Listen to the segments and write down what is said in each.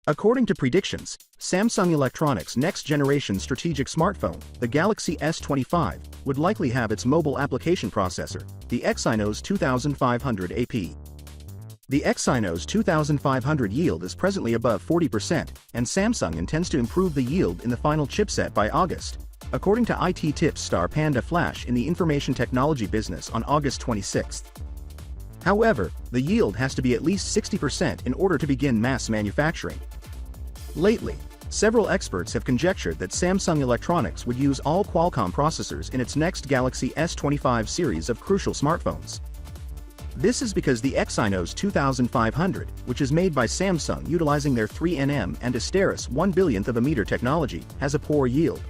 According to predictions, Samsung Electronics' next-generation strategic smartphone, the Galaxy S25, would likely have its mobile application processor, the Exynos 2500 AP. The Exynos 2500 yield is presently above 40%, and Samsung intends to improve the yield in the final chipset by August, according to IT tips star Panda Flash in the information technology business on August 26. However, the yield has to be at least 60% in order to begin mass manufacturing. Lately, several experts have conjectured that Samsung Electronics would use all Qualcomm processors in its next Galaxy S25 series of crucial smartphones. This is because the Exynos 2500, which is made by Samsung utilizing their 3nm and Asteris 1/1000th of a meter technology, has a poor yield.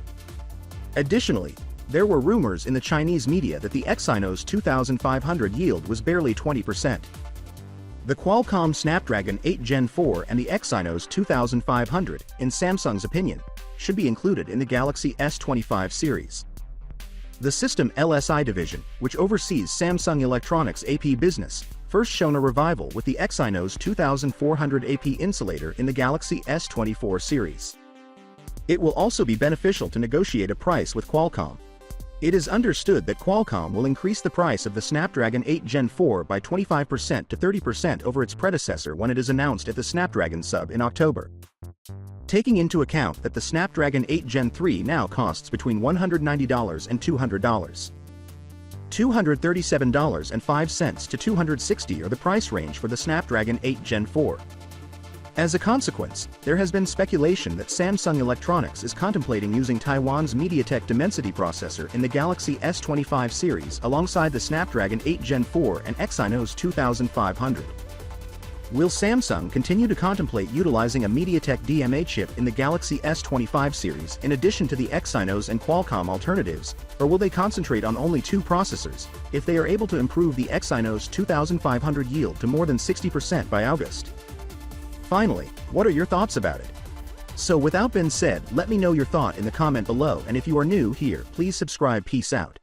Additionally, there were rumors in the Chinese media that the Exynos 2500 yield was barely 20%. The Qualcomm Snapdragon 8 Gen 4 and the Exynos 2500, in Samsung's opinion, should be included in the Galaxy S25 series. The System LSI division, which oversees Samsung Electronics' AP business, first shown a revival with the Exynos 2400 AP insulator in the Galaxy S24 series. It will also be beneficial to negotiate a price with Qualcomm. It is understood that Qualcomm will increase the price of the Snapdragon 8 Gen 4 by 25% to 30% over its predecessor when it is announced at the Snapdragon Sub in October. Taking into account that the Snapdragon 8 Gen 3 now costs between $190 and $200. $237.05 to $260 are the price range for the Snapdragon 8 Gen 4. As a consequence, there has been speculation that Samsung Electronics is contemplating using Taiwan's MediaTek Dimensity processor in the Galaxy S25 series alongside the Snapdragon 8 Gen 4 and Exynos 2500. Will Samsung continue to contemplate utilizing a MediaTek DMA chip in the Galaxy S25 series in addition to the Exynos and Qualcomm alternatives, or will they concentrate on only two processors, if they are able to improve the Exynos 2500 yield to more than 60% by August? Finally, what are your thoughts about it? So without being said, let me know your thought in the comment below, and if you are new here, please subscribe. Peace out.